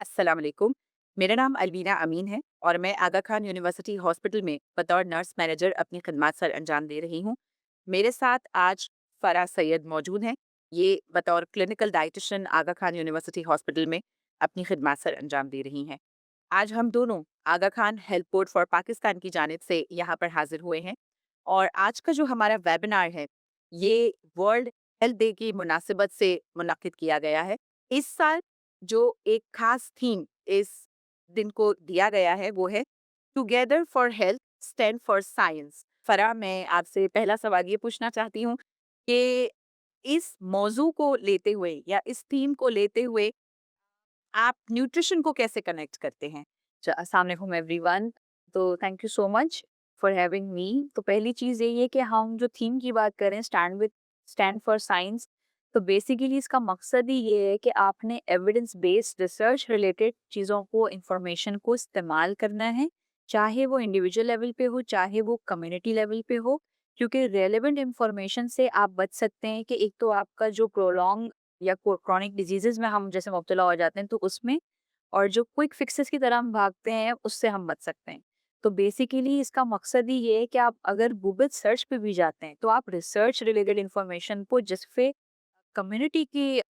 अस्सलाम वालेकुम। मेरा नाम अलवीना अमीन है और मैं आगा खान यूनिवर्सिटी हॉस्पिटल में बतौर नर्स मैनेजर अपनी खिदमत सर अंजाम दे रही हूँ। मेरे साथ आज फराह सैयद मौजूद हैं। ये बतौर क्लिनिकल डाइटिशियन आगा खान यूनिवर्सिटी हॉस्पिटल में अपनी खिदमत सर अंजाम दे रही हैं। आज हम दोनों Aga Khan health board for Pakistan की जानिब से यहाँ पर हाजिर हुए हैं और आज का जो हमारा वेबिनार है ये वर्ल्ड हेल्थ डे की मुनासिबत से मुनक्किद किया गया है। इस साल जो एक खास थीम इस दिन को दिया गया है वो है together for health stand for science. फरा, मैं आपसे पहला सवाल ये पूछना चाहती हूँ कि इस मौजू को लेते हुए या इस थीम को लेते हुए आप न्यूट्रिशन को कैसे कनेक्ट करते हैं? अस्सलाम वालेकुम एवरीवन। तो thank you so much for having me. तो पहली चीज़ यही है कि हम जो थीम की बात करें स्टैंड फॉर साइंस, तो बेसिकली इसका मकसद ही ये है कि आपने एविडेंस बेस्ड रिसर्च रिलेटेड चीज़ों को इंफॉर्मेशन को इस्तेमाल करना है, चाहे वो इंडिविजुअल लेवल पे हो चाहे वो कम्युनिटी लेवल पे हो, क्योंकि रेलेवेंट इंफॉर्मेशन से आप बच सकते हैं कि एक तो आपका जो प्रोलॉन्ग या क्रॉनिक डिजीजेज में हम जैसे मुब्तला हो जाते हैं तो उसमें, और जो क्विक फिक्सेस की तरह हम भागते हैं उससे हम बच सकते हैं। तो बेसिकली इसका मकसद ही ये है कि आप अगर गूगल सर्च पे भी जाते हैं तो आप रिसर्च रिलेटेड इंफॉर्मेशन को जिस पे कम्युनिटी की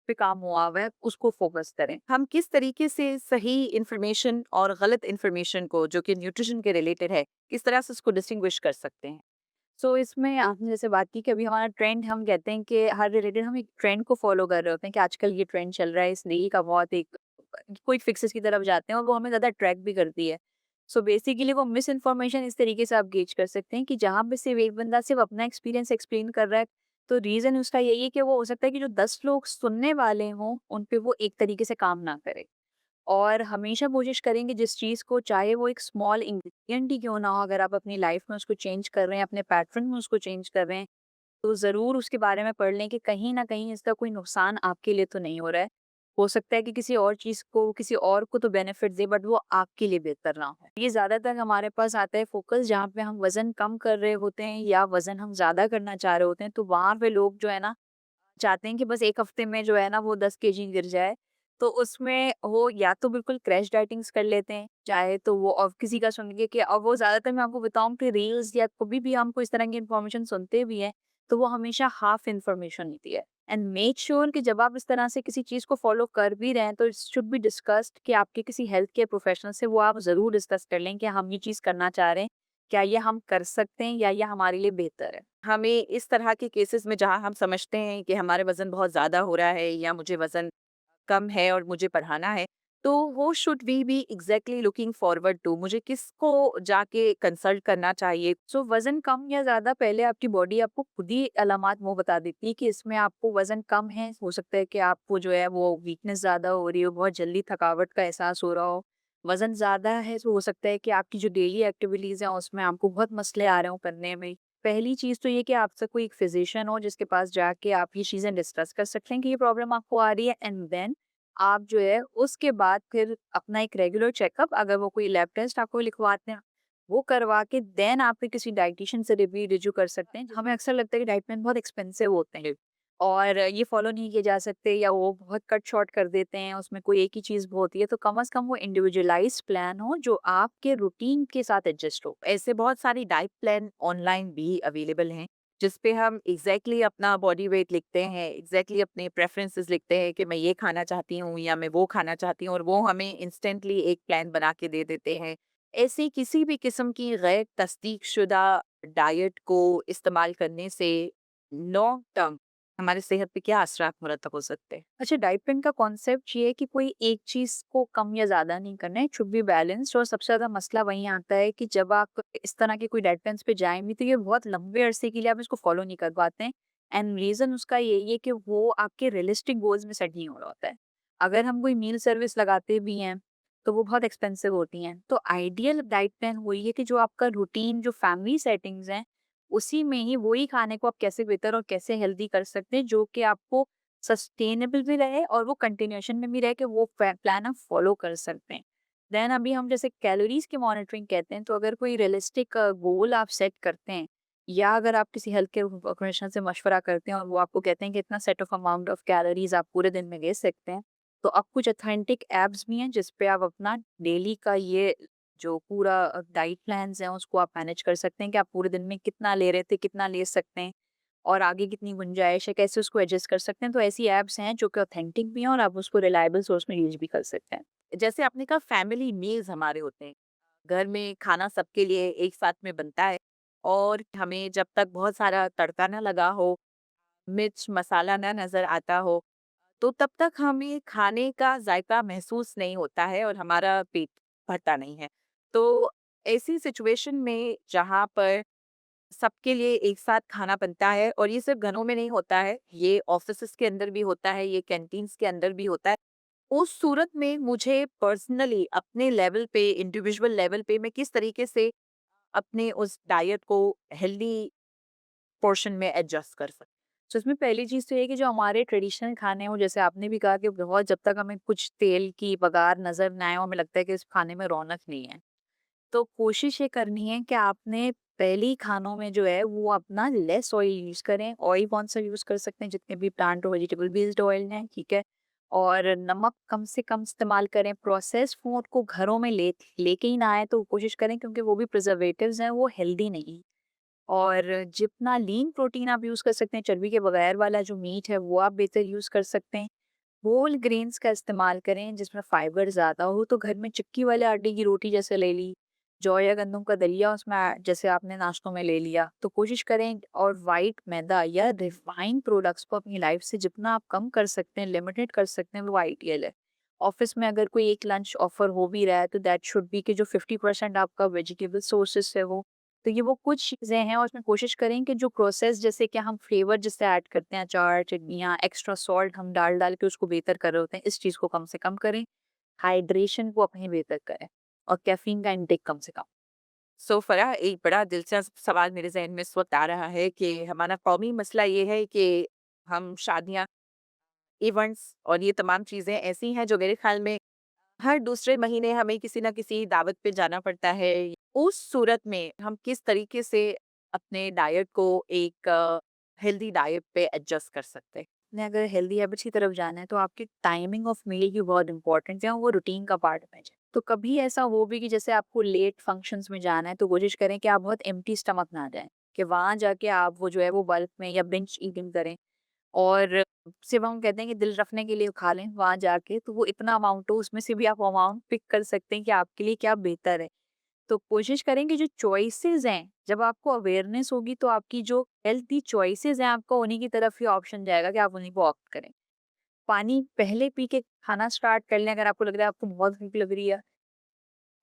पे काम हुआ हुआ है उसको फोकस करें। हम किस तरीके से सही इंफॉर्मेशन और गलत इंफॉर्मेशन को जो कि न्यूट्रिशन के रिलेटेड है, किस तरह से उसको डिस्टिंग्विश कर सकते हैं? सो इसमें आपने जैसे बात की कि अभी हमारा ट्रेंड, हम कहते हैं कि हर रिलेटेड हम एक ट्रेंड को फॉलो कर रहे होते हैं कि आजकल ये ट्रेंड चल रहा है, इसलिए का बहुत एक क्विक फिक्सेस की तरफ जाते हैं और वो हमें ज़्यादा ट्रैक भी करती है। सो बेसिकली वो मिस इन्फॉर्मेशन इस तरीके से आप गेज कर सकते हैं कि जहाँ पे सिर्फ एक बंदा सिर्फ अपना एक्सपीरियंस एक्सप्लेन कर रहा है, तो रीज़न उसका यही है कि वो हो सकता है कि जो 10 लोग सुनने वाले हों उन पे वो एक तरीके से काम ना करे। और हमेशा कोशिश करेंगे जिस चीज़ को, चाहे वो एक स्मॉल इंग्रेडिएंट ही क्यों ना हो, अगर आप अपनी लाइफ में उसको चेंज कर रहे हैं, अपने पैटर्न में उसको चेंज कर रहे हैं, तो ज़रूर उसके बारे में पढ़ लें कि कहीं न कहीं इसका कोई नुकसान आपके लिए तो नहीं हो रहा है। हो सकता है कि किसी और चीज़ को, किसी और को तो बेनिफिट दे, बट वो आपके लिए बेहतर ना हो। ये ज़्यादातर हमारे पास आता है फ़ोकस जहाँ पे हम वज़न कम कर रहे होते हैं या वज़न हम ज़्यादा करना चाह रहे होते हैं, तो वहाँ पे लोग जो है ना चाहते हैं कि बस 1 हफ्ते में जो है ना वो 10 केजी गिर जाए। तो उसमें वो या तो बिल्कुल क्रैश डाइटिंग्स कर लेते हैं, चाहे तो वो और किसी का सुन के कि, और वो ज़्यादातर मैं आपको बताऊँ कि रील्स या कभी भी हमको इस तरह की इन्फॉर्मेशन सुनते भी हैं, तो वो हमेशा हाफ इन्फॉर्मेशन होती है। एंड मेक श्योर कि जब आप इस तरह से किसी चीज़ को फॉलो कर भी रहे हैं, तो इट शुड बी डिस्कस्ड कि आपके किसी हेल्थ केयर प्रोफेशनल से वो आप ज़रूर डिस्कस कर लें कि हम ये चीज़ करना चाह रहे हैं, क्या ये हम कर सकते हैं या ये हमारे लिए बेहतर है? हमें इस तरह के केसेस में जहाँ हम समझते हैं कि हमारे वज़न बहुत ज़्यादा हो रहा है या मुझे वज़न कम है और मुझे बढ़ाना है, तो वो should we be exactly looking forward to, मुझे किसको जाके कंसल्ट करना चाहिए? सो वज़न कम या ज़्यादा, पहले आपकी बॉडी आपको खुद ही अलामात मुँह बता देती है कि इसमें आपको वज़न कम है। हो सकता है कि आपको जो है वो वीकनेस ज़्यादा हो रही हो, बहुत जल्दी थकावट का एहसास हो रहा हो। वज़न ज़्यादा है तो हो सकता है कि आपकी जो डेली एक्टिविटीज़ हैं उसमें आपको बहुत मसले आ रहे हों करने में। पहली चीज़ तो ये कि आपसे कोई एक फ़िज़िशियन हो जिसके पास जाके आप ये चीज़ें डिस्कस कर सकते हैं कि ये प्रॉब्लम आपको आ रही है, एंड देन आप जो है उसके बाद फिर अपना एक रेगुलर चेकअप, अगर वो कोई लैब टेस्ट आपको लिखवाते हैं वो करवा के देन आप फिर किसी डाइटिशियन से रिव्यू कर सकते हैं। हमें अक्सर लगता है कि डाइट प्लान बहुत एक्सपेंसिव होते हैं और ये फॉलो नहीं किए जा सकते, या वो बहुत कट शॉर्ट कर देते हैं, उसमें कोई एक ही चीज़ होती है, तो कम से कम वो इंडिविजुअलाइज्ड प्लान हो जो आपके रूटीन के साथ एडजस्ट हो। ऐसे बहुत सारी डाइट प्लान ऑनलाइन भी अवेलेबल हैं, जिस पे हम एग्ज़ैक्टली अपना बॉडी वेट लिखते हैं, एग्ज़ैक्टली अपने प्रेफ़रेंसेस लिखते हैं कि मैं ये खाना चाहती हूँ या मैं वो खाना चाहती हूँ और वो हमें इंस्टेंटली एक प्लान बना के दे देते हैं। ऐसी किसी भी किस्म की गैर तस्दीक शुदा डाइट को इस्तेमाल करने से लॉन्ग टर्म हमारी सेहत पे क्या असरात मुरतब हो सकते हैं? अच्छा, डाइट प्लान का कॉन्सेप्ट ये है कि कोई एक चीज़ को कम या ज़्यादा नहीं करना है, इट शुड बी बैलेंस्ड। और सबसे ज़्यादा मसला वहीं आता है कि जब आप इस तरह के कोई डाइट प्लान्स पे जाएँ भी तो ये बहुत लंबे अरसे के लिए आप इसको फॉलो नहीं कर पाते हैं, एंड रीज़न उसका यही है कि वो आपके रियलिस्टिक गोल्स में सेट नहीं हो रहा होता है। अगर हम कोई मील सर्विस लगाते भी हैं, तो वो बहुत एक्सपेंसिव होती हैं। तो आइडियल डाइट प्लान वही है कि जो आपका रूटीन, जो फैमिली सेटिंग्स हैं, उसी में ही वही खाने को आप कैसे बेहतर और कैसे हेल्दी कर सकते हैं, जो कि आपको सस्टेनेबल भी रहे और वो कंटिन्यूएशन में भी रहे कि वो प्लान आप फॉलो कर सकते हैं। देन अभी हम जैसे कैलोरीज की मॉनिटरिंग कहते हैं, तो अगर कोई रियलिस्टिक गोल आप सेट करते हैं, या अगर आप किसी हेल्थ केयर प्रोफेशनल से मशवरा करते हैं और वो आपको कहते हैं कि इतना set of amount of calories आप पूरे दिन में ले सकते हैं, तो अब कुछ ऑथेंटिक ऐप्स भी हैं जिस पे आप अपना डेली का ये जो पूरा डाइट प्लान्स हैं उसको आप मैनेज कर सकते हैं कि आप पूरे दिन में कितना ले रहे थे, कितना ले सकते हैं और आगे कितनी गुंजाइश है, कैसे उसको एडजस्ट कर सकते हैं। तो ऐसी ऐप्स हैं जो कि ऑथेंटिक भी हैं और आप उसको रिलायबल सोर्स में यूज़ भी कर सकते हैं। जैसे आपने कहा फैमिली मील्स हमारे होते हैं, घर में खाना सबके लिए एक साथ में बनता है और हमें जब तक बहुत सारा तड़का ना लगा हो, मिर्च मसाला ना नज़र आता हो, तो तब तक हमें खाने का जायका महसूस नहीं होता है और हमारा पेट भरता नहीं है। तो ऐसी सिचुएशन में जहाँ पर सबके लिए एक साथ खाना बनता है और ये सिर्फ घरों में नहीं होता है, ये ऑफिसेज़ के अंदर भी होता है, ये कैंटीन्स के अंदर भी होता है। उस सूरत में मुझे पर्सनली अपने लेवल पे, इंडिविजुअल लेवल पे मैं किस तरीके से अपने उस डाइट को हेल्दी पोर्शन में एडजस्ट कर सकती तो इसमें पहली चीज़ तो ये है कि जो हमारे ट्रेडिशनल खाने हैं वो जैसे आपने भी कहा कि बहुत जब तक हमें कुछ तेल की बघार नज़र ना आए और हमें लगता है कि इस खाने में रौनक नहीं है। तो कोशिश ये करनी है कि आपने पहले खानों में जो है वो अपना लेस ऑयल यूज़ करें। ऑयल कौन-सा यूज़ कर सकते हैं जितने भी प्लांट और वेजिटेबल बेस्ड ऑयल हैं, ठीक है? और नमक कम से कम इस्तेमाल करें। प्रोसेस्ड फूड को घरों में लेके ही ना आएँ तो कोशिश करें क्योंकि वो भी प्रिजर्वेटिव्स हैं, वो हेल्दी नहीं। और जितना लीन प्रोटीन आप यूज़ कर सकते हैं, चर्बी के बगैर वाला जो मीट है वो आप बेहतर यूज़ कर सकते हैं। होल ग्रेन्स का इस्तेमाल करें जिसमें फाइबर ज़्यादा हो, तो घर में चिक्की वाले आटे की रोटी जैसे ले ली, जौ या गंदम का दलिया उसमें जैसे आपने नाश्तों में ले लिया, तो कोशिश करें और वाइट मैदा या रिफाइंड प्रोडक्ट्स को अपनी लाइफ से जितना आप कम कर सकते हैं, लिमिटेड कर सकते हैं, वो आइडियल है। ऑफिस में अगर कोई एक लंच ऑफर हो भी रहा है तो दैट शुड बी कि जो 50% आपका वेजिटेबल सोर्सेस है वो, तो ये वो कुछ चीज़ें हैं और उसमें कोशिश करें कि जो प्रोसेस जैसे कि हम फ्लेवर जिससे ऐड करते हैं, अचार, चटनियाँ, एक्स्ट्रा सॉल्ट हम डाल-डाल के उसको बेहतर कर रहे होते हैं, इस चीज़ को कम से कम करें। हाइड्रेशन को अपनी बेहतर करें और कैफ़ीन का इंटेक कम से कम। सो फरा एक बड़ा दिलचस्प सवाल मेरे ज़हन में इस वक़्त आ रहा है कि हमारा कौमी मसला ये है कि हम शादियाँ, इवेंट्स और ये तमाम चीज़ें ऐसी हैं जो मेरे ख़्याल में हर दूसरे महीने हमें किसी न किसी दावत पे जाना पड़ता है। उस सूरत में हम किस तरीके से अपने डाइट को एक हेल्दी डाइट पे एडजस्ट कर सकते हैं? ने अगर हेल्दी हैबिट्स की तरफ जाना है तो आपकी टाइमिंग ऑफ मील भी बहुत इंपॉर्टेंट है और वो रूटीन का पार्ट बन जाए। तो कभी ऐसा हो भी कि जैसे आपको लेट फंक्शंस में जाना है तो कोशिश करें कि आप बहुत एम्प्टी स्टमक ना जाएँ, कि वहाँ जाके आप वो जो है वो बल्क में या बिंज ईटिंग करें। और सिर्फ हम कहते हैं कि दिल रखने के लिए खा लें वहाँ जाके, तो वो इतना अमाउंट हो उसमें से भी आप अमाउंट पिक कर सकते हैं कि आपके लिए क्या बेहतर है। तो कोशिश करें कि जो चॉइसेस हैं, जब आपको अवेयरनेस होगी तो आपकी जो हेल्थी चॉइसेस हैं आपका उन्हीं की तरफ ही ऑप्शन जाएगा कि आप उन्हीं को ऑप्ट करें। पानी पहले पी के खाना स्टार्ट कर लें अगर आपको लग रहा है आपको बहुत भूख लग रही है।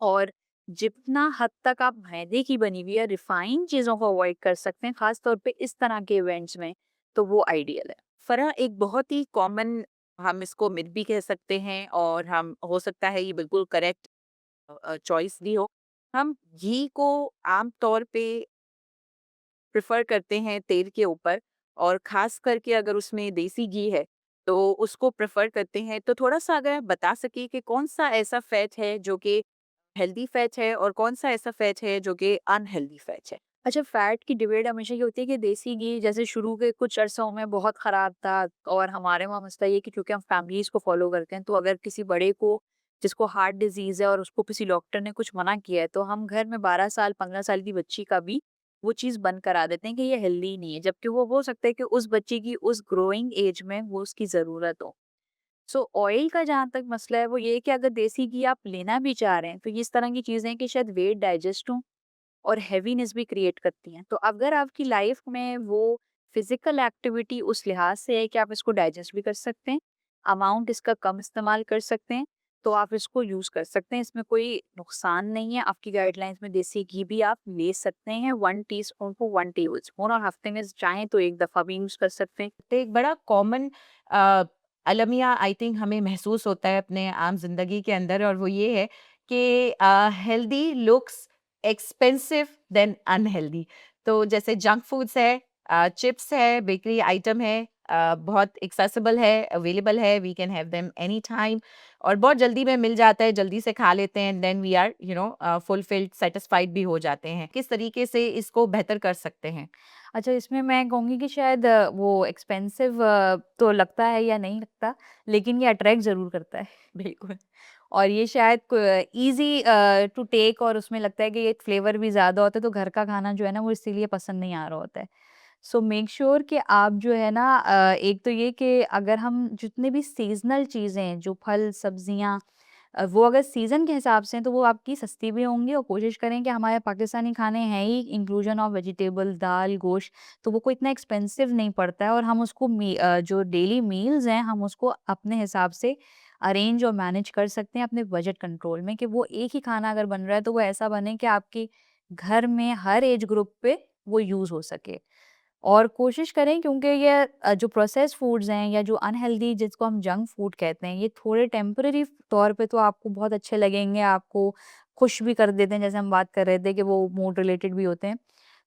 और जितना हद तक आप मैदे की बनी हुई या रिफाइंड चीज़ों को अवॉइड कर सकते हैं, खास तौर पे इस तरह के इवेंट्स में, तो वो आइडियल है। फरा एक बहुत ही कॉमन हम इसको मिथ भी कह सकते हैं और हम हो सकता है ये बिल्कुल करेक्ट चॉइस भी हो। हम घी को आम तौर पे प्रेफ़र करते हैं तेल के ऊपर और ख़ास करके अगर उसमें देसी घी है, तो उसको प्रेफ़र करते हैं। तो थोड़ा-सा अगर आप बता सकें कि कौन-सा ऐसा फ़ैट है जो कि हेल्दी फ़ैट है और कौन-सा ऐसा फ़ैट है जो कि अनहेल्दी फ़ैट है? अच्छा, फैट की डिबेट हमेशा ये होती है कि देसी घी जैसे शुरू के कुछ अरसों में बहुत ख़राब था और हमारे वहाँ मसला ये है कि चूँकि हम फैमिलीज़ को फ़ॉलो करते हैं, तो अगर किसी बड़े को जिसको हार्ट डिज़ीज़ है और उसको किसी डॉक्टर ने कुछ मना किया है, तो हम घर में 12 साल, 15 साल की बच्ची का भी वो चीज़ बंद करा देते हैं कि ये हेल्दी नहीं है, जबकि वो हो सकता है कि उस बच्चे की उस ग्रोइंग एज में वो उसकी ज़रूरत हो। सो ऑयल का जहाँ तक मसला है वो ये है कि अगर देसी घी आप लेना भी चाह रहे हैं, तो ये इस तरह की चीज़ें हैं कि शायद वेट डाइजेस्ट हो और हेवीनेस भी क्रिएट करती हैं। तो अगर आपकी लाइफ में वो फिजिकल एक्टिविटी उस लिहाज से है कि आप इसको डाइजेस्ट भी कर सकते हैं, अमाउंट इसका कम इस्तेमाल कर सकते हैं, तो आप इसको यूज़ कर सकते हैं। इसमें कोई नुकसान नहीं है। आपकी गाइडलाइंस में देसी घी भी आप ले सकते हैं 1 टीस्पून को 1 टेबलस्पून और हफ्ते में चाहें तो 1 दफ़ा भी यूज़ कर सकते हैं। तो एक बड़ा कॉमन अ, अलमिया आई थिंक हमें महसूस होता है अपने आम ज़िंदगी के अंदर और वो ये है कि healthy looks expensive than unhealthy. तो जैसे जंक फूड्स है, चिप्स है, बेकरी आइटम है, बहुत एक्सेसिबल है, अवेलेबल है, we can have them any time और बहुत जल्दी में मिल जाता है, जल्दी से खा लेते हैं and then we are fulfilled, satisfied भी हो जाते हैं। किस तरीके से इसको बेहतर कर सकते हैं? अच्छा, इसमें मैं कहूँगी कि शायद वो एक्सपेंसिव तो लगता है या नहीं लगता, लेकिन ये अट्रैक्ट ज़रूर करता है। बिल्कुल। और ये शायद ईज़ी टू टेक, और उसमें लगता है कि ये फ्लेवर भी ज़्यादा होता है, तो घर का खाना जो है ना वो इसीलिए पसंद नहीं आ रहा होता है। सो मेक श्योर कि आप जो है ना एक तो ये कि अगर हम जितने भी सीज़नल चीज़ें हैं, जो फल, सब्जियाँ, वो अगर सीज़न के हिसाब से हैं तो वो आपकी सस्ती भी होंगी, और कोशिश करें कि हमारे पाकिस्तानी खाने हैं ही इंक्लूजन ऑफ वेजिटेबल, दाल, गोश्त, तो वो कोई इतना एक्सपेंसिव नहीं पड़ता है, और हम उसको जो डेली मील्स हैं हम उसको अपने हिसाब से अरेंज और मैनेज कर सकते हैं अपने बजट कंट्रोल में, कि वो एक ही खाना अगर बन रहा है तो वो ऐसा बने कि आपके घर में हर एज ग्रुप पे वो यूज़ हो सके। और कोशिश करें, क्योंकि ये जो प्रोसेस्ड फूड्स हैं या जो अनहेल्दी जिसको हम जंक फूड कहते हैं, ये थोड़े टेम्परेरी तौर पे तो आपको बहुत अच्छे लगेंगे, आपको खुश भी कर देते हैं, जैसे हम बात कर रहे थे कि वो मूड रिलेटेड भी होते हैं।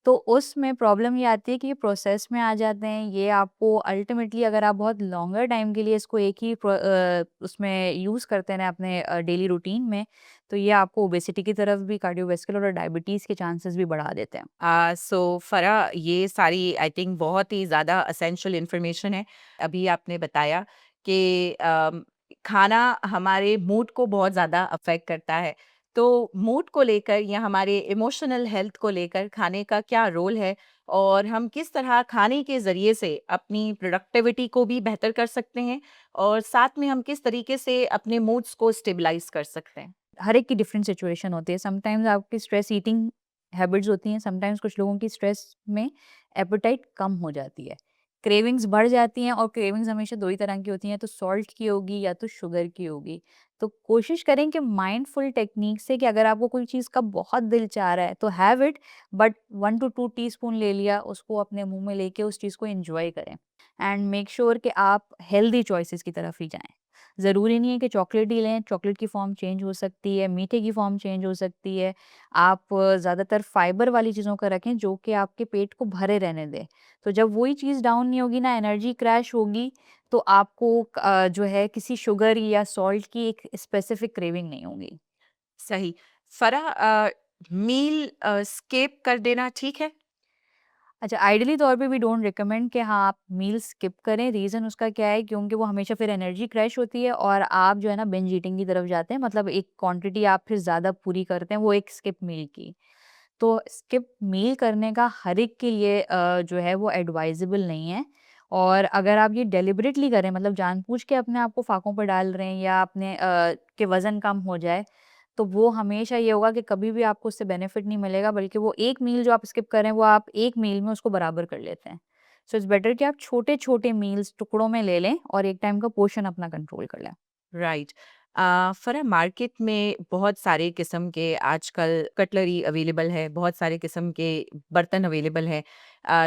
तो उसमें प्रॉब्लम ये आती है कि ये प्रोसेस में आ जाते हैं, ये आपको अल्टीमेटली अगर आप बहुत लॉन्गर टाइम के लिए इसको एक ही उसमें यूज़ करते रहें अपने डेली रूटीन में, तो ये आपको ओबेसिटी की तरफ भी, कार्डियोवास्कुलर और डायबिटीज़ के चांसेस भी बढ़ा देते हैं। सो फ़रा, ये सारी आई थिंक बहुत ही ज़्यादा एसेंशियल इन्फॉर्मेशन है। अभी आपने बताया कि खाना हमारे मूड को बहुत ज़्यादा अफ़ेक्ट करता है। तो मूड को लेकर या हमारे इमोशनल हेल्थ को लेकर खाने का क्या रोल है? और हम किस तरह खाने के ज़रिए से अपनी प्रोडक्टिविटी को भी बेहतर कर सकते हैं? और साथ में हम किस तरीके से अपने मूड्स को स्टेबलाइज़ कर सकते हैं? हर एक की डिफरेंट सिचुएशन होती है। समटाइम्स आपकी स्ट्रेस ईटिंग हैबिट्स होती हैं, समटाइम्स कुछ लोगों की स्ट्रेस में एपेटाइट कम हो जाती है। क्रेविंग्स बढ़ जाती हैं, और क्रेविंग्स हमेशा 2 ही तरह की होती हैं, या तो सॉल्ट की होगी या तो शुगर की होगी। तो कोशिश करें कि माइंडफुल टेक्नीक से, कि अगर आपको कोई चीज़ का बहुत दिल चाह रहा है तो have it, but 1 to 2 teaspoon ले लिया, उसको अपने मुँह में लेके उस चीज़ को एन्जॉय करें, एंड मेक श्योर कि आप हेल्दी चॉइसेस की तरफ ही जाएँ। ज़रूरी नहीं है कि चॉकलेट ही लें, चॉकलेट की फ़ॉर्म चेंज हो सकती है, मीठे की फ़ॉर्म चेंज हो सकती है। आप ज़्यादातर फाइबर वाली चीज़ों का रखें जो कि आपके पेट को भरे रहने दें। तो जब वही चीज़ डाउन नहीं होगी ना, एनर्जी क्रैश होगी, तो आपको जो है किसी शुगर या सॉल्ट की एक स्पेसिफिक क्रेविंग नहीं होगी। सही। फ़रा, मील स्किप कर देना ठीक है? अच्छा, आइडियली तौर पे वी डोंट रिकमेंड कि हाँ, आप मील स्किप करें। रीज़न उसका क्या है, क्योंकि वो हमेशा फिर एनर्जी क्रैश होती है, और आप जो है ना बिंज ईटिंग की तरफ जाते हैं। मतलब एक क्वांटिटी आप फिर ज़्यादा पूरी करते हैं, वो एक स्किप मील की। तो स्किप मील करने का हर एक के लिए जो है वो एडवाइजेबल नहीं है। और अगर आप ये डेलिबरेटली करें, मतलब जानबूझ के अपने आप को फाकों पर डाल रहे हैं, या अपने के वज़न कम हो जाए, तो वो हमेशा ये होगा कि कभी भी आपको उससे बेनिफिट नहीं मिलेगा, बल्कि वो एक मील जो आप स्किप कर रहे हैं, वो आप एक मील में उसको बराबर कर लेते हैं। सो इट्स बेटर कि आप छोटे-छोटे मील्स टुकड़ों में ले लें, और एक टाइम का पोर्शन अपना कंट्रोल कर लें। राइट। फ़रा, मार्केट में बहुत सारे किस्म के आजकल कटलरी अवेलेबल है, बहुत सारे किस्म के बर्तन अवेलेबल हैं,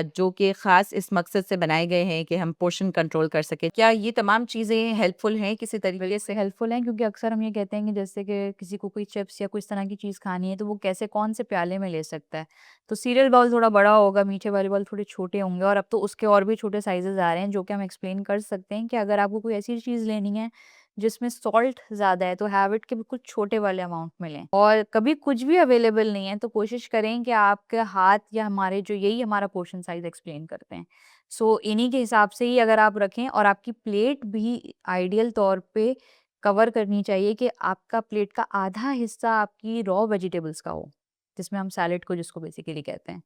जो कि ख़ास इस मकसद से बनाए गए हैं कि हम पोर्शन कंट्रोल कर सकें। क्या ये तमाम चीज़ें हेल्पफुल हैं किसी तरीके बिल्कुल से? हेल्पफुल हैं, क्योंकि अक्सर हम ये कहते हैं कि जैसे कि किसी को कोई चिप्स या कुछ तरह की चीज़ खानी है, तो वो कैसे कौन से प्याले में ले सकता है। तो सीरियल बाउल थोड़ा बड़ा होगा, मीठे वाले बाउल थोड़े छोटे होंगे, और अब तो उसके और भी छोटे साइज़ेज़ आ रहे हैं, जो कि हम एक्सप्लेन कर सकते हैं कि अगर आपको कोई ऐसी चीज़ लेनी है जिसमें सॉल्ट ज़्यादा है, तो हैव इट कि बिल्कुल छोटे वाले अमाउंट में लें। और कभी कुछ भी अवेलेबल नहीं है, तो कोशिश करें कि आपके हाथ या हमारे जो, यही हमारा पोर्शन साइज़ एक्सप्लेन करते हैं। सो इन्हीं के हिसाब से ही अगर आप रखें, और आपकी प्लेट भी आइडियल तौर पे कवर करनी चाहिए कि आपका प्लेट का आधा हिस्सा आपकी रॉ वेजिटेबल्स का हो, जिसमें हम सैलेड को जिसको बेसिकली कहते हैं,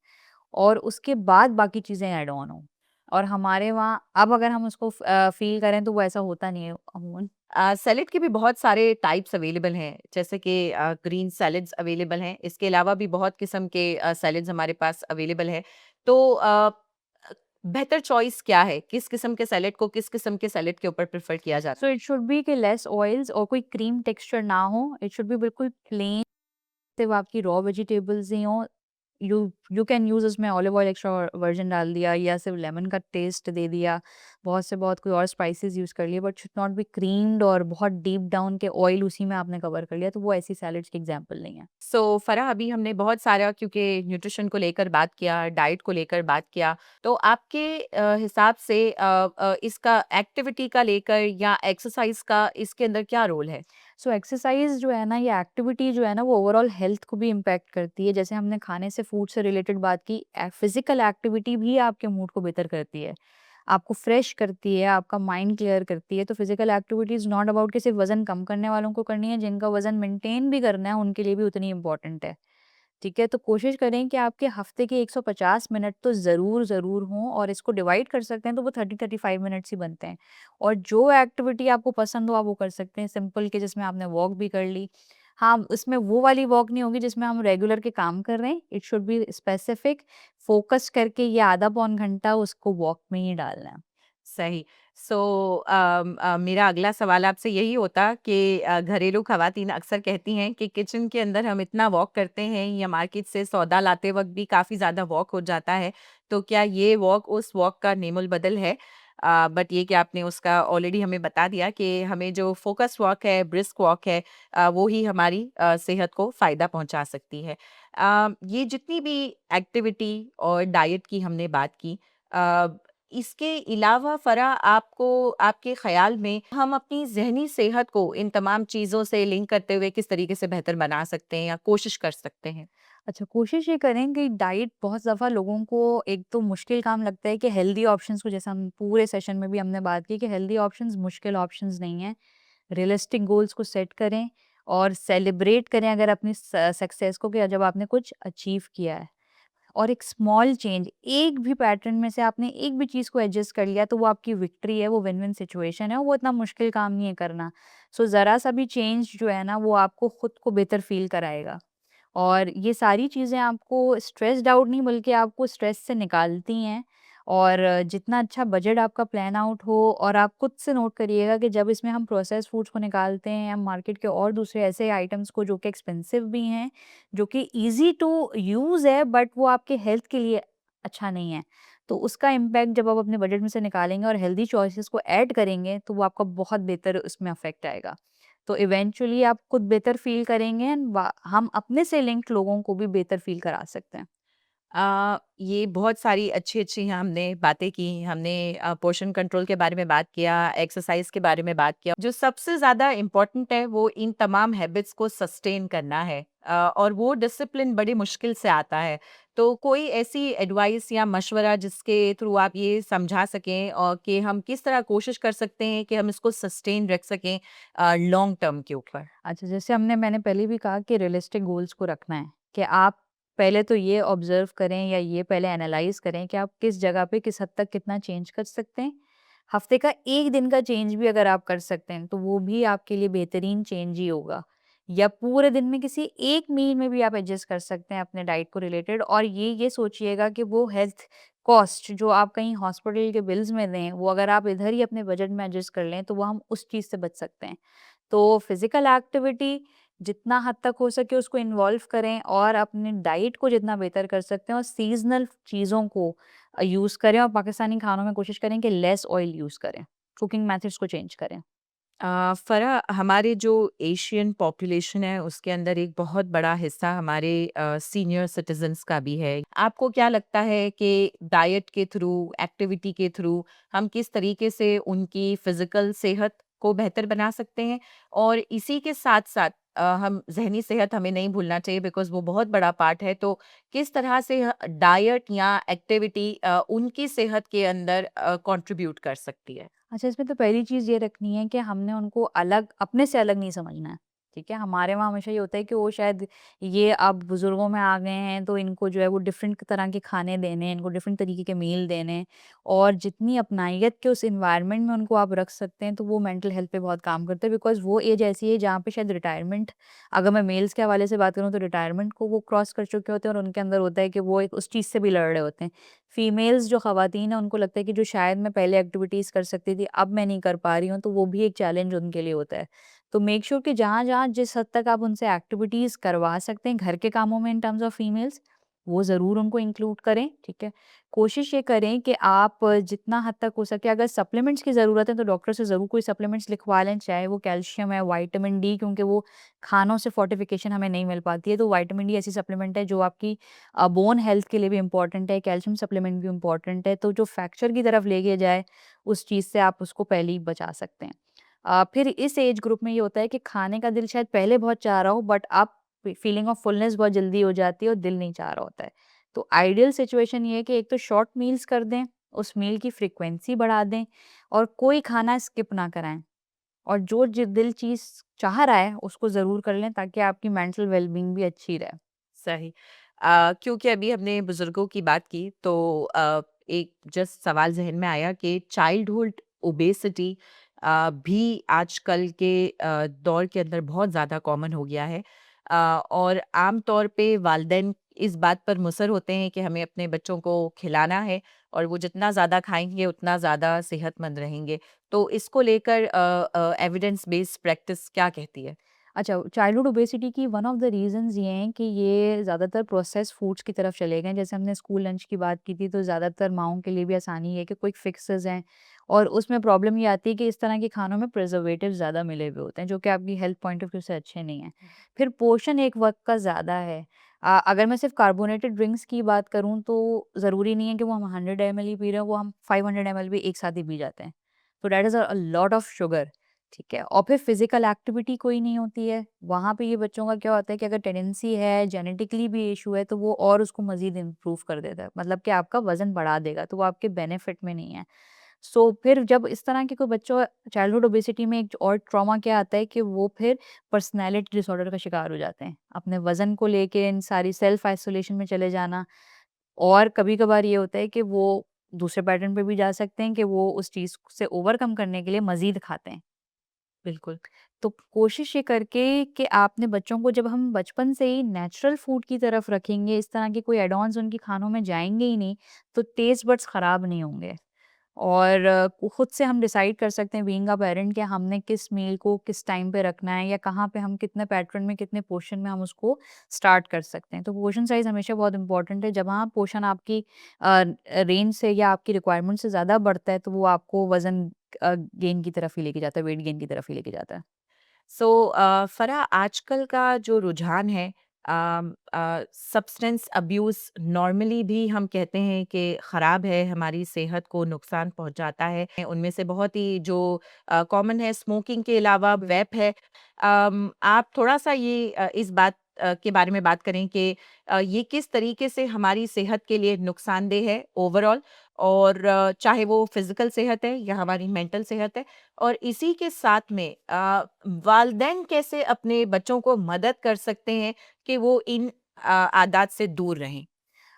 और उसके बाद बाकी चीज़ें ऐड ऑन हो। और हमारे वहाँ अब अगर हम उसको फ़ील करें तो वो ऐसा होता नहीं है अमूमन। सैलेड के भी बहुत सारे टाइप्स अवेलेबल हैं, जैसे कि ग्रीन सैलेड्स अवेलेबल हैं। इसके अलावा भी बहुत किस्म के सैलेड्स हमारे पास अवेलेबल हैं। तो बेहतर चॉइस क्या है? किस किस्म के सैलेड को किस किस्म के सैलेड के ऊपर प्रेफ़र किया जाता सो है? इट शुड बी कि लेस ऑयल्स, और कोई क्रीम टेक्सचर ना हो। इट शुड बी बिल्कुल प्लेन, सिर्फ़ आपकी रॉ वेजिटेबल्स ही हों, यू यू कैन यूज़ उसमें ऑलिव ऑयल एक्स्ट्रा वर्जिन डाल दिया या सिर्फ लेमन का टेस्ट दे दिया, बहुत से बहुत कोई और स्पाइसेस यूज़ कर लिए, but should not be creamed और बहुत डीप डाउन के ऑयल उसी में आपने कवर कर लिया, तो वो ऐसी सैलेड्स की एग्जांपल नहीं है। सो फराह, अभी हमने बहुत सारा क्योंकि न्यूट्रिशन को लेकर बात किया, डाइट को लेकर बात किया, तो आपके हिसाब से इसका एक्टिविटी का लेकर या एक्सरसाइज का इसके अंदर क्या रोल है? सो एक्सरसाइज जो है ना, ये एक्टिविटी जो है ना, वो ओवरऑल हेल्थ को भी इम्पैक्ट करती है। जैसे हमने खाने से, फूड से रिलेटेड बात की, फिजिकल एक्टिविटी भी आपके मूड को बेहतर करती है, आपको फ्रेश करती है, आपका माइंड क्लियर करती है। तो physical activity is not about कि सिर्फ वजन कम करने वालों को करनी है, जिनका वजन मेंटेन भी करना है उनके लिए भी उतनी इंपॉर्टेंट है। ठीक है, तो कोशिश करें कि आपके हफ्ते के 150 मिनट तो ज़रूर हों, और इसको डिवाइड कर सकते हैं तो वो 30-35 मिनट्स ही बनते हैं। और जो एक्टिविटी आपको पसंद हो आप वो कर सकते हैं, सिंपल कि जिसमें आपने वॉक भी कर ली। हाँ, उसमें वो वाली वॉक नहीं होगी जिसमें हम रेगुलर के काम कर रहे हैं, it should be specific, focus करके ये आधा पौन घंटा उसको वॉक में ही डालना है। सही। सो मेरा अगला सवाल आपसे यही होता कि घरेलू ख़वातीन अक्सर कहती हैं कि किचन के अंदर हम इतना वॉक करते हैं या मार्केट से सौदा लाते वक़्त भी काफ़ी ज़्यादा वॉक हो जाता है, तो क्या ये वॉक उस वॉक का नेमुल-बदल है? बट ये कि आपने उसका ऑलरेडी हमें बता दिया कि हमें जो फ़ोकस वॉक है, ब्रिस्क वॉक है, वो ही हमारी सेहत को फ़ायदा पहुँचा सकती है। ये जितनी भी एक्टिविटी और डाइट की हमने बात की, अ, इसके अलावा फ़रा, आपको आपके ख़्याल में हम अपनी ज़हनी सेहत को इन तमाम चीज़ों से लिंक करते हुए किस तरीके से बेहतर बना सकते हैं या कोशिश कर सकते हैं? अच्छा, कोशिश ये करें कि डाइट, बहुत दफ़ा लोगों को एक तो मुश्किल काम लगता है कि हेल्दी ऑप्शंस को, जैसे हम पूरे सेशन में भी हमने बात की कि हेल्दी ऑप्शंस मुश्किल ऑप्शंस नहीं हैं। रियलिस्टिक गोल्स को सेट करें और सेलिब्रेट करें अगर अपनी सक्सेस को, कि जब आपने कुछ अचीव किया है। और एक स्मॉल चेंज, एक भी पैटर्न में से आपने एक भी चीज़ को एडजस्ट कर लिया तो वो आपकी विक्ट्री है, वो विन विन सिचुएशन है, वो इतना मुश्किल काम नहीं है करना। सो ज़रा सा भी चेंज जो है ना, वो आपको खुद को बेहतर फील कराएगा। और ये सारी चीज़ें आपको स्ट्रेस्ड आउट नहीं, बल्कि आपको स्ट्रेस से निकालती हैं। और जितना अच्छा बजट आपका प्लान आउट हो, और आप खुद से नोट करिएगा कि जब इसमें हम प्रोसेस्ड फूड्स को निकालते हैं, या मार्केट के और दूसरे ऐसे आइटम्स को जो कि एक्सपेंसिव भी हैं, जो कि ईज़ी टू यूज़ है, बट वो आपके हेल्थ के लिए अच्छा नहीं है। तो उसका इम्पैक्ट जब आप अपने बजट में से निकालेंगे और हेल्दी चॉइसेस को ऐड करेंगे, तो वो आपका बहुत बेहतर उसमें अफ़ेक्ट आएगा। तो इवेंचुअली आप खुद बेहतर फ़ील करेंगे, एंड हम अपने से लिंक्ड लोगों को भी बेहतर फ़ील करा सकते हैं। ये बहुत सारी अच्छी-अच्छी हमने बातें की। हमने पोर्शन कंट्रोल के बारे में बात किया, एक्सरसाइज़ के बारे में बात किया। जो सबसे ज़्यादा इम्पोर्टेंट है वो इन तमाम हैबिट्स को सस्टेन करना है, और वो डिसिप्लिन बड़ी मुश्किल से आता है। तो कोई ऐसी एडवाइस या मशवरा जिसके थ्रू आप ये समझा सकें और कि हम किस तरह कोशिश कर सकते हैं कि हम इसको सस्टेन रख सकें लॉन्ग टर्म के ऊपर? अच्छा, जैसे मैंने पहले भी कहा कि रियलिस्टिक गोल्स को रखना है, कि आप पहले तो ये ऑब्ज़र्व करें, या ये पहले एनालाइज़ करें कि आप किस जगह पे किस हद तक कितना चेंज कर सकते हैं। हफ़्ते का 1 दिन का चेंज भी अगर आप कर सकते हैं, तो वो भी आपके लिए बेहतरीन चेंज ही होगा। या पूरे दिन में किसी एक मील में भी आप एडजस्ट कर सकते हैं अपने डाइट को रिलेटेड, और ये सोचिएगा कि वो हेल्थ कॉस्ट जो आप कहीं हॉस्पिटल के बिल्स में दें, वो अगर आप इधर ही अपने बजट में एडजस्ट कर लें, तो वो हम उस चीज़ से बच सकते हैं। तो फिज़िकल एक्टिविटी जितना हद तक हो सके उसको इन्वॉल्व करें, और अपने डाइट को जितना बेहतर कर सकते हैं, और सीज़नल चीज़ों को यूज़ करें, और पाकिस्तानी खानों में कोशिश करें कि लेस ऑयल यूज़ करें। कुकिंग मेथड्स को चेंज करें। फ़रा, हमारे जो एशियन पॉपुलेशन है उसके अंदर एक बहुत बड़ा हिस्सा हमारे सीनियर सिटीजन्स का भी है। आपको क्या लगता है कि डाइट के थ्रू, एक्टिविटी के थ्रू हम किस तरीके से उनकी फ़िज़िकल सेहत को बेहतर बना सकते हैं? और इसी के साथ-साथ हम ज़हनी सेहत हमें नहीं भूलना चाहिए बिकॉज़ वो बहुत बड़ा पार्ट है। तो किस तरह से डाइट या एक्टिविटी उनकी सेहत के अंदर कंट्रीब्यूट कर सकती है? अच्छा, इसमें तो पहली चीज़ ये रखनी है कि हमने उनको अलग, अपने से अलग नहीं समझना है, ठीक है? हमारे वहाँ हमेशा ये होता है कि वो शायद ये अब बुज़ुर्गों में आ गए हैं, तो इनको जो है वो डिफ़रेंट तरह के खाने देने हैं, इनको डिफ़रेंट तरीके के मील देने हैं, और जितनी अपनाइयत के उस एनवायरनमेंट में उनको आप रख सकते हैं, तो वो मेंटल हेल्थ पे बहुत काम करता है, बिकॉज़ वो एज ऐसी है जहाँ पे शायद रिटायरमेंट, अगर मैं मेल्स के हवाले से बात करूँ, तो रिटायरमेंट को वो क्रॉस कर चुके होते हैं, और उनके अंदर होता है कि वो एक उस चीज़ से भी लड़ रहे होते हैं। फीमेल्स जो ख़वातीन हैं, उनको लगता है कि जो शायद मैं पहले एक्टिविटीज़ कर सकती थी, अब मैं नहीं कर पा रही हूँ, तो वो भी एक चैलेंज उनके लिए होता है। तो मेक श्योर कि जहाँ-जहाँ जिस हद तक आप उनसे एक्टिविटीज़ करवा सकते हैं घर के कामों में इन टर्म्स ऑफ फीमेल्स, वो ज़रूर उनको इंक्लूड करें, ठीक है? कोशिश ये करें कि आप जितना हद तक हो सके अगर सप्लीमेंट्स की ज़रूरत है तो डॉक्टर से ज़रूर कोई सप्लीमेंट्स लिखवा लें, चाहे वो कैल्शियम है, विटामिन डी क्योंकि वो खानों से फोर्टिफिकेशन हमें नहीं मिल पाती है, तो विटामिन डी ऐसी सप्लीमेंट है जो आपकी बोन हेल्थ के लिए भी इम्पोर्टेंट है, कैल्शियम सप्लीमेंट भी इम्पोर्टेंट है, तो जो फ्रैक्चर की तरफ लेके जाए, उस चीज़ से आप उसको पहले ही बचा सकते हैं। फिर इस एज ग्रुप में ये होता है कि खाने का दिल शायद पहले बहुत चाह रहा हो बट अब फीलिंग ऑफ फुलनेस बहुत जल्दी हो जाती है और दिल नहीं चाह रहा होता है। तो आइडियल सिचुएशन ये है कि एक तो शॉर्ट मील्स कर दें, उस मील की फ्रीक्वेंसी बढ़ा दें और कोई खाना स्किप ना कराएँ और जो दिल चीज़ चाह रहा है उसको ज़रूर कर लें ताकि आपकी मेंटल वेलबींग भी अच्छी रहे। सही। क्योंकि अभी हमने बुज़ुर्गों की बात की तो एक जस्ट सवाल ज़हन में आया कि चाइल्डहुड ओबेसिटी भी आजकल के दौर के अंदर बहुत ज़्यादा कॉमन हो गया है। और आम तौर पे वालिदैन इस बात पर मुसर होते हैं कि हमें अपने बच्चों को खिलाना है और वो जितना ज़्यादा खाएँगे उतना ज़्यादा सेहतमंद रहेंगे। तो इसको लेकर एविडेंस बेस्ड प्रैक्टिस क्या कहती है? अच्छा, चाइल्डहुड ओबेसिटी की वन ऑफ द रीज़न्स ये हैं कि ये ज़्यादातर प्रोसेस्ड फूड्स की तरफ चले गए हैं। जैसे हमने स्कूल लंच की बात की थी, तो ज़्यादातर माँओं के लिए भी आसानी है कि क्विक फिक्सेस हैं और उसमें प्रॉब्लम ये आती है कि इस तरह के खानों में प्रिजर्वेटिव्स ज़्यादा मिले हुए होते हैं, जो कि आपकी हेल्थ पॉइंट ऑफ व्यू से अच्छे नहीं हैं। फिर पोर्शन एक वक़्त का ज़्यादा है। अगर मैं सिर्फ़ कार्बोनेटेड ड्रिंक्स की बात करूँ, तो ज़रूरी नहीं है कि वो हम 100 एमएल ही पी रहे हैं, वो हम 500 एमएल भी एक साथ ही पी जाते हैं। तो that is a lot of sugar. ठीक है और फिर फिजिकल एक्टिविटी कोई नहीं होती है वहाँ पे ये बच्चों का क्या होता है कि अगर टेंडेंसी है जेनेटिकली भी इशू है तो वो और उसको मजीद इम्प्रूव कर देता है मतलब कि आपका वजन बढ़ा देगा तो वो आपके बेनिफिट में नहीं है सो फिर जब इस तरह के कोई बच्चों चाइल्डहुड ओबेसिटी में एक और ट्रॉमा क्या आता है कि वो फिर पर्सनैलिटी डिसऑर्डर का शिकार हो जाते हैं अपने वजन को लेके इन सारी सेल्फ आइसोलेशन में चले जाना और कभी कभार ये होता है कि वो दूसरे पैटर्न पे भी जा सकते हैं कि वो उस चीज़ से ओवरकम करने के लिए मजीद खाते हैं बिल्कुल। तो कोशिश ये करके कि आपने बच्चों को जब हम बचपन से ही नेचुरल फूड की तरफ रखेंगे, इस तरह के कोई ऐड ऑन्स उनके खानों में जाएँगे ही नहीं, तो टेस्ट बड्स खराब नहीं होंगे। और खुद से हम डिसाइड कर सकते हैं बीइंग अ पेरेंट कि हमने किस मील को किस टाइम पे रखना है या कहाँ पे हम कितने पैटर्न में, कितने पोर्शन में हम उसको स्टार्ट कर सकते हैं। तो पोर्शन साइज़ हमेशा बहुत इम्पोर्टेंट है। जहाँ पोर्शन आपकी रेंज से या आपकी रिक्वायरमेंट से ज़्यादा बढ़ता है, तो वो आपको वज़न गेन की तरफ ही लेके जाता है, वेट गेन की तरफ ही लेके जाता है। सो फरा आजकल का जो रुझान है सब्सटेंस अब्यूज़ नॉर्मली भी हम कहते हैं कि ख़राब है हमारी सेहत को नुकसान पहुंचाता है उनमें से बहुत ही जो कॉमन है स्मोकिंग के अलावा वेप है आप थोड़ा सा ये इस बात के बारे में बात करें कि ये किस तरीके से हमारी सेहत के लिए नुकसानदेह है ओवरऑल और चाहे वो फिजिकल सेहत है या हमारी मेंटल सेहत है और इसी के साथ में वालिदैन कैसे अपने बच्चों को मदद कर सकते हैं कि वो इन आदात से दूर रहें?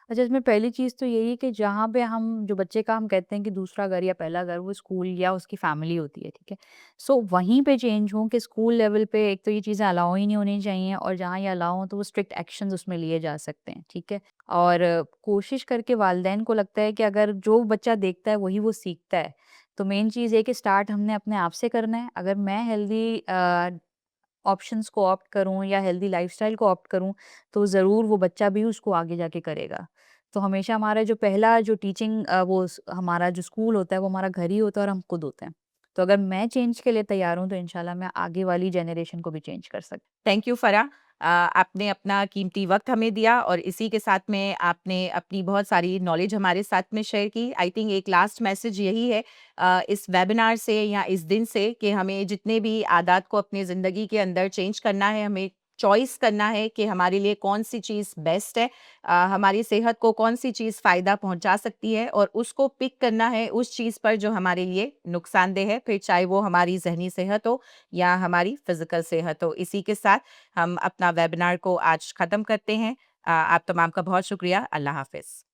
अच्छा, इसमें पहली चीज़ तो यही है कि जहाँ पे हम जो बच्चे का हम कहते हैं कि दूसरा घर या पहला घर वो स्कूल या उसकी फैमिली होती है, ठीक है? सो वहीं पे चेंज हो कि स्कूल लेवल पे एक तो ये चीज़ें अलाउ ही नहीं होनी चाहिए और जहाँ ये अलाउ हो तो वो स्ट्रिक्ट एक्शंस उसमें लिए जा सकते हैं, ठीक है? और कोशिश करके वालिदैन को लगता है कि अगर जो बच्चा देखता है वही वो सीखता है। तो मेन चीज़ ये है कि स्टार्ट हमने अपने आप से करना है। अगर मैं हेल्दी ऑप्शंस को ऑप्ट करूँ या हेल्दी लाइफ़स्टाइल को ऑप्ट करूँ, तो ज़रूर वो बच्चा भी उसको आगे जाके करेगा। तो हमेशा हमारा जो पहला जो टीचिंग वो स हमारा जो स्कूल होता है, वो हमारा घर ही होता है और हम खुद होते हैं। तो अगर मैं चेंज के लिए तैयार हूँ, तो इंशाल्लाह मैं आगे वाली जनरेशन को भी चेंज कर सक थैंक यू फरा। आपने अपना कीमती वक्त हमें दिया और इसी के साथ में आपने अपनी बहुत सारी नॉलेज हमारे साथ में शेयर की। आई थिंक एक लास्ट मैसेज यही है इस वेबिनार से या इस दिन से कि हमें जितने भी आदात को अपनी ज़िंदगी के अंदर चेंज करना है, हमें चॉइस करना है कि हमारे लिए कौन-सी चीज़ बेस्ट है, हमारी सेहत को कौन-सी चीज़ फ़ायदा पहुँचा सकती है और उसको पिक करना है उस चीज़ पर जो हमारे लिए नुकसानदेह है, फिर चाहे वो हमारी ज़हनी सेहत हो या हमारी फ़िज़िकल सेहत हो। इसी के साथ हम अपना वेबिनार को आज ख़त्म करते हैं। आप तमाम का बहुत शुक्रिया। अल्लाह हाफ़िज़।